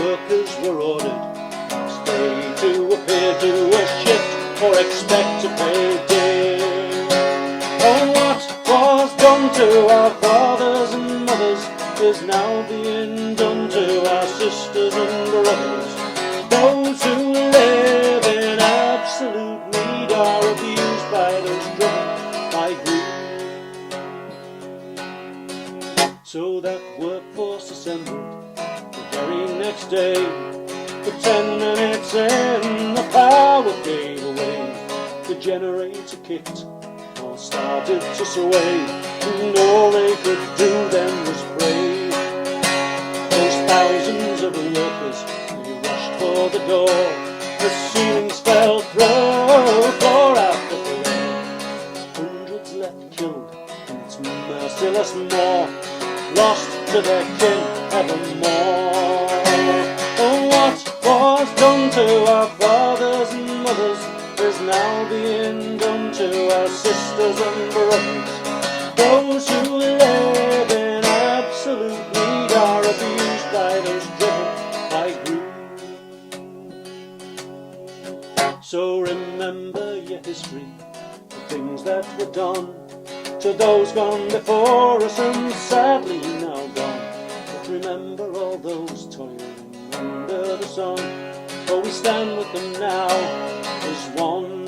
E: Workers were ordered each day to appear, do a shift, or expect to pay dear. Oh, what was done to our fathers and mothers is now being done to our sisters and brothers. Those who live in absolute need are abused by those driven by greed. So that workforce assembled the very next day, but 10 minutes in the power gave away. The generator kicked, all started to sway, and all they could do then was pray. Those thousands of workers, they rushed for the door, the ceilings fell through, floor after floor. Hundreds left killed, and it's merciless more, lost to their kin evermore. Oh, what was done to our fathers and mothers is now being done to our sisters and brothers. Those who live in absolute need are abused by those driven by greed. So remember your history, the things that were done to those gone before us and sadly now gone. But remember all those toiling under the sun, for we stand with them now as one.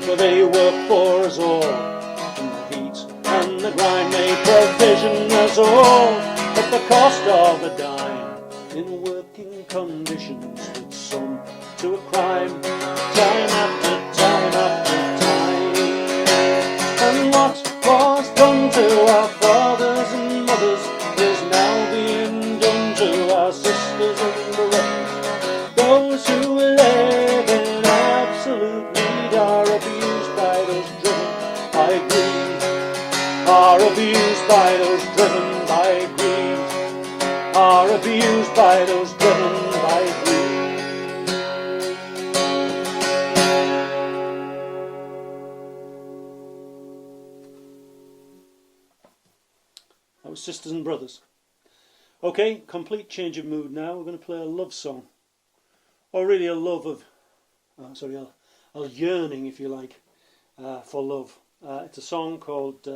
E: For they work for us all, and the heat and the grind made provision us all at the cost of a dime, in working conditions that sum to a crime, time after time after time. And what was done to our fathers and mothers is now being done to our sisters and brothers. Those who live in absolute need are abused by those driven by greed, are abused by those driven by greed, are abused by those driven by greed. That was Sisters and Brothers. Okay, complete change of mood now. We're going to play a love song, or really a love of, a yearning, if you like, for love. It's a song called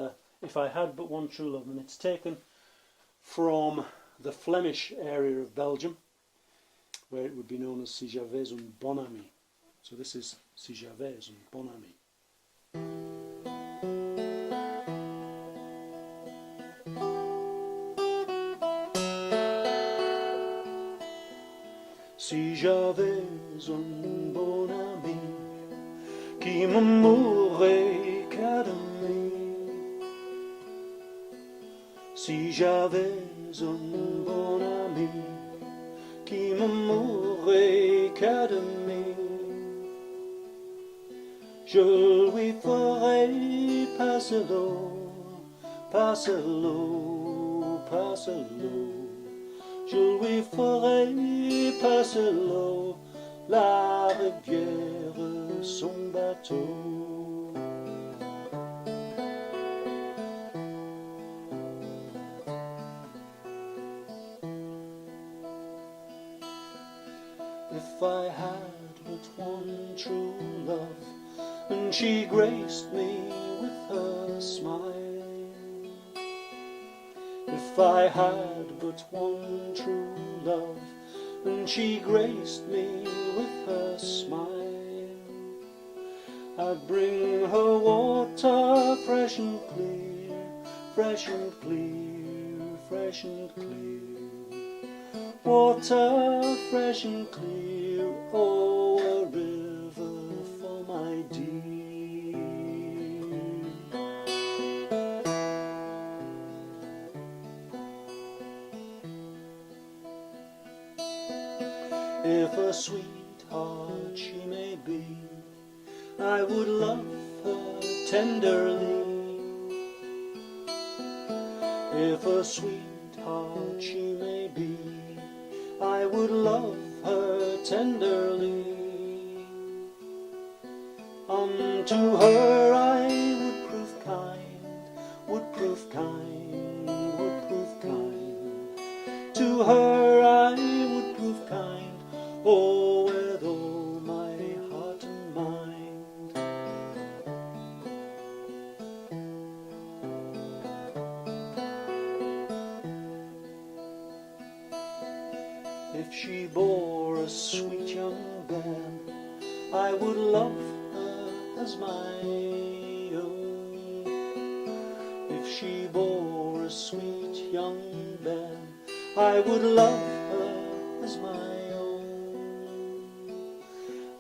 E: If I Had But One True Love, and it's taken from the Flemish area of Belgium, where it would be known as Si j'avais un bon ami. So this is Si j'avais un bon ami. Si j'avais un bon ami qui me mourrait qu'à demi, si j'avais un bon ami qui me mourrait qu'à demi, je lui ferais passer l'eau, passer l'eau, passer l'eau. Je lui ferai passer l'eau, la rivière, son bateau. If I had but one true love, and she graced me with her smile. If I had but one true love, and she graced me with her smile, I'd bring her water fresh and clear, fresh and clear, fresh and clear. Water fresh and clear, oh, a river for my dear. If a sweetheart she may be, I would love her tenderly. If a sweetheart she may be, I would love her tenderly. Unto her I would prove kind, would prove kind, would prove kind. To her I would prove kind, oh, with all my heart and mind. If she bore a sweet young bairn, I would love her as my own. If she bore a sweet young bairn, I would love her as my own.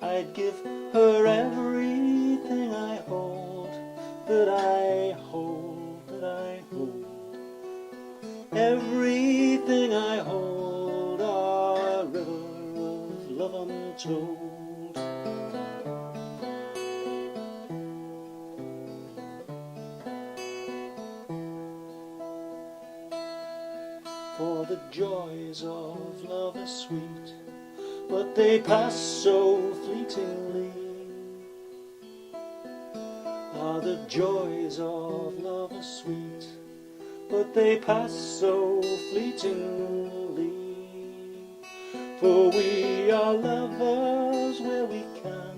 E: I'd give her everything I hold, that I hold, that I hold. Everything I hold, a river of love untold. For the joys of love are sweet, but they pass so fleetingly. Ah, the joys of love are sweet, but they pass so fleetingly. For we are lovers where we can,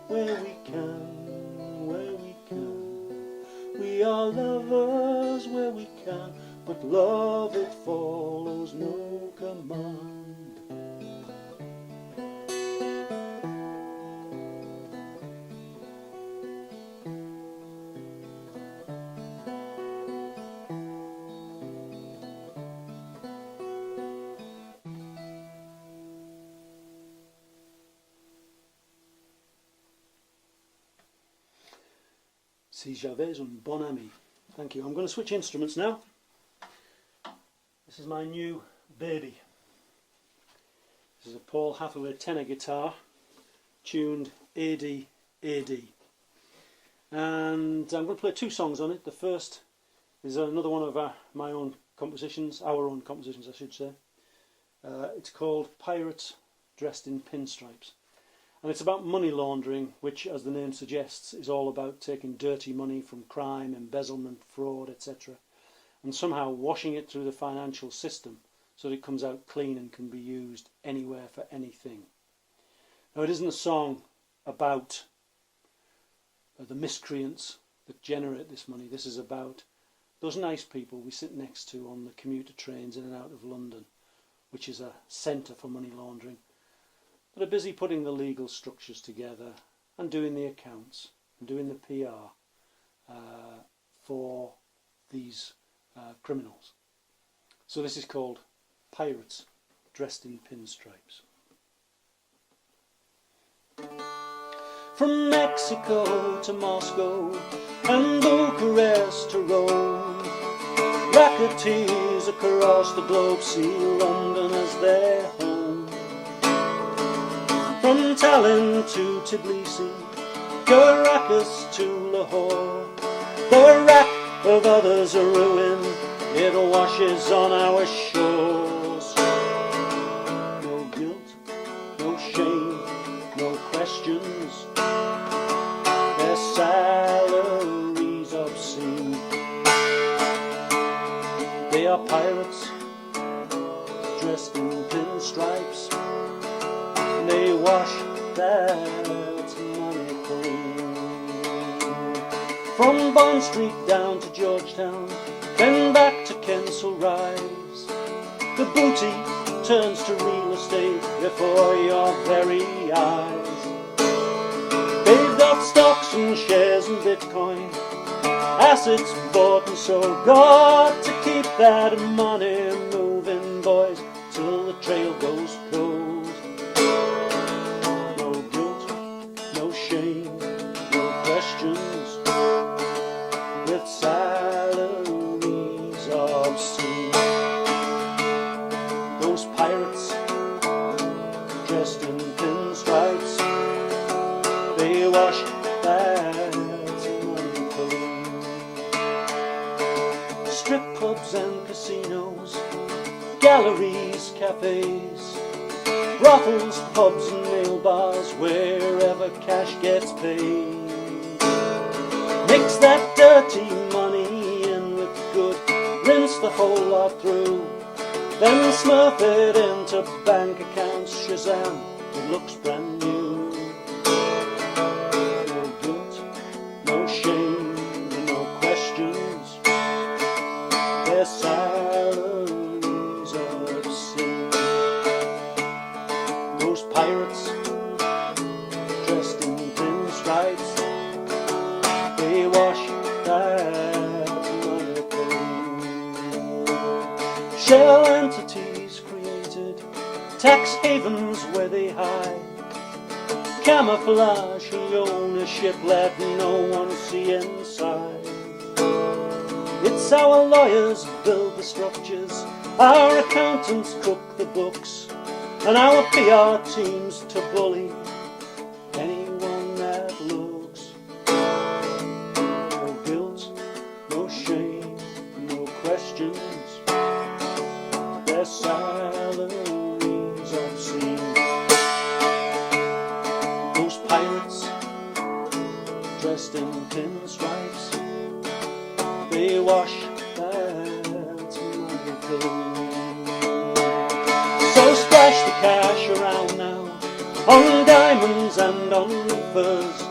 E: where we can, where we can. We are lovers where we can, but love it follows no command. Si j'avais un bon ami. Thank you. I'm going to switch instruments now. This is my new baby. This is a Paul Hathaway tenor guitar, tuned AD. And I'm going to play two songs on it. The first is another one of my own compositions, our own compositions I should say. It's called Pirates Dressed in Pinstripes. And it's about money laundering, which, as the name suggests, is all about taking dirty money from crime, embezzlement, fraud, etc. and somehow washing it through the financial system so that it comes out clean and can be used anywhere for anything. Now, it isn't a song about the miscreants that generate this money. This is about those nice people we sit next to on the commuter trains in and out of London, which is a centre for money laundering, that are busy putting the legal structures together and doing the accounts and doing the PR for these criminals. So this is called Pirates Dressed in Pinstripes. From Mexico to Moscow and Bucharest to Rome, racketeers across the globe see London as their home. From Tallinn to Tbilisi, Caracas to Lahore, the wreck of others a ruin, it washes on our shores. No guilt, no shame, no questions, their salaries obscene. They are pirates dressed in pinstripes, they wash that money clean. From Bond Street down to Georgetown, then back to Kensal Rise, the booty turns to real estate before your very eyes. They've got stocks and shares and Bitcoin, assets bought and sold. Got to keep that money moving, boys, till the trail goes cold. No guilt, no shame, no questions, with salaries obscene. Those pirates dressed in pinstripes, they wash that money clean. Strip clubs and casinos, galleries, cafes, brothels, pubs and nail bars, wherever cash gets paid. Mix that dirty money in with good, rinse the whole lot through, then smurf it into bank accounts. Shazam, it looks brand new. No guilt, no shame, no questions, their salaries obscene. Those pirates dressed in pinstripes, they wash that money clean. Shell entities created, tax havens where they hide, camouflage the ownership, let no one see inside. It's our lawyers build the structures, our accountants cook the books, and our PR teams to bully anyone that looks. No guilt, no shame, no questions, their salaries obscene. Those pirates dressed in pinstripes, they wash that money clean. So splash the cash around now, on diamonds and on furs,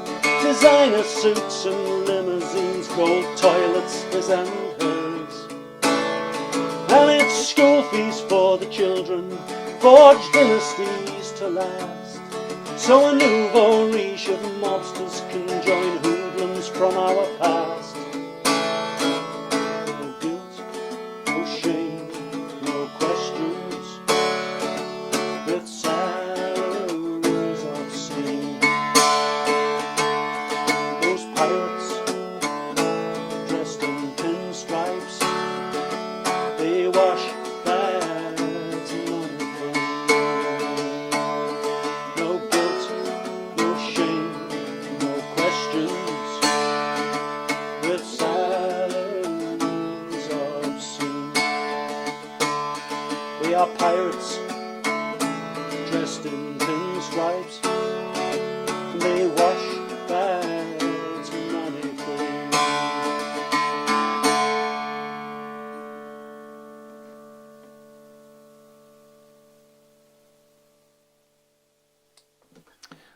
E: designer suits and limousines, gold toilets, his and hers. And it's school fees for the children, forged dynasties to last, so a nouveau riche of mobsters can join hoodlums from our past. No guilt, no shame, no questions, with salaries obscene. Those pirates dressed in pinstripes, they wash that money clean. No guilt, no shame, no questions, with salaries obscene. They are pirates dressed in pinstripes, and they wash that money clean.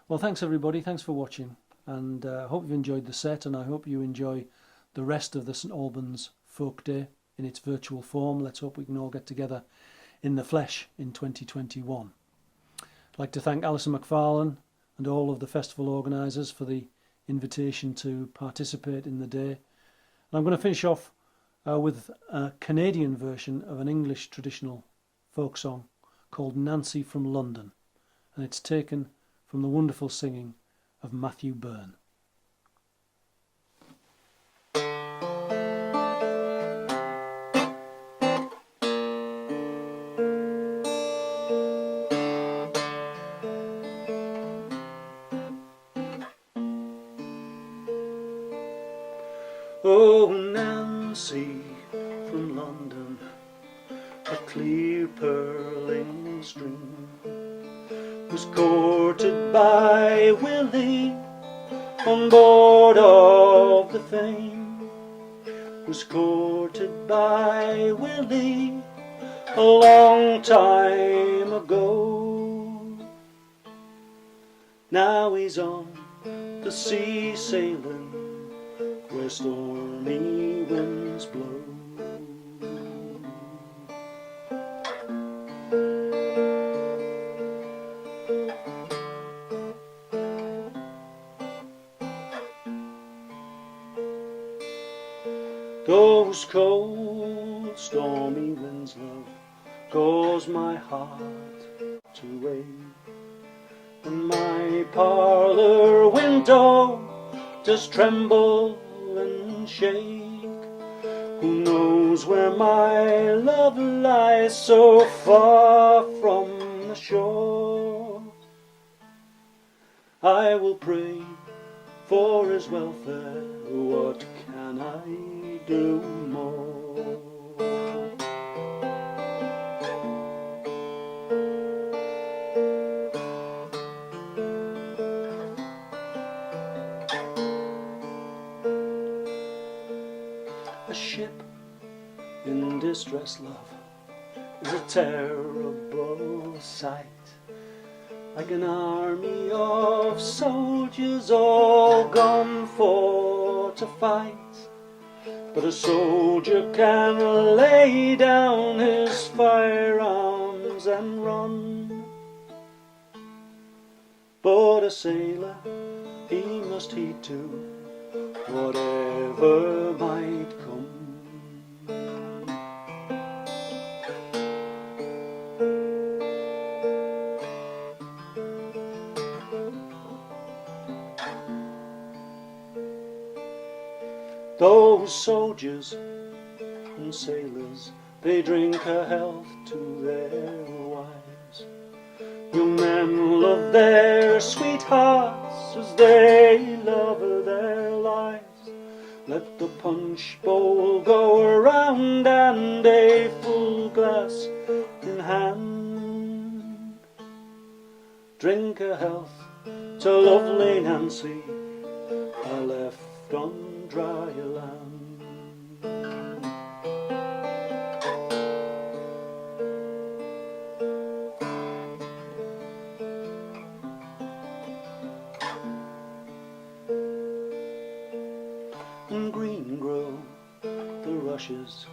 E: Well, thanks everybody, thanks for watching, and I hope you've enjoyed the set, and I hope you enjoy the rest of the St Albans Folk Day in its virtual form. Let's hope we can all get together in the flesh in 2021. I'd like to thank Alison McFarlane and all of the festival organisers for the invitation to participate in the day. And I'm going to finish off with a Canadian version of an English traditional folk song called Nancy from London, and it's taken from the wonderful singing of Matthew Byrne. Oh, Nancy from London, a clear purling stream, was courted by Wigley on board of the Fame, was courted by Wigley a long time ago. Now he's on the sea sailing where stormy winds blow. Those cold stormy winds, love, cause my heart to ache, and my parlour window does tremble and shake. Who knows where my love lies so far from the shore? I will pray for his welfare, what can I do more? A ship in distress, love, is a terrible sight, like an army of soldiers all gone for to fight. But a soldier can lay down his firearms and run, but a sailor, he must heed to whatever might come. Those soldiers and sailors, they drink a health to their wives. Young men love their sweethearts as they love their lives. Let the punch bowl go around and a full glass in hand. Drink a health to lovely Nancy, I left on dry land. And green grow the rushes,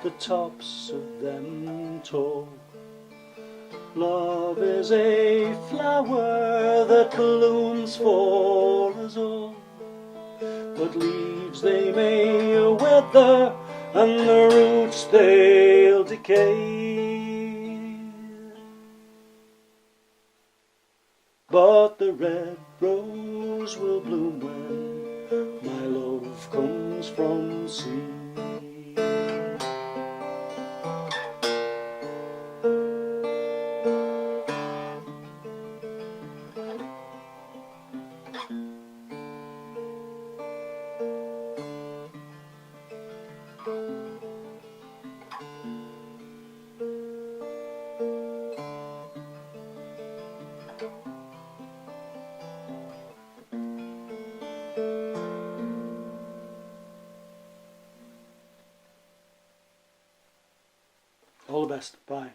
E: the tops of them tall. Love is a flower that blooms for us all, but leaves they may wither, and the roots they'll decay. But the red rose will bloom when my love comes from sea. All the best. Bye.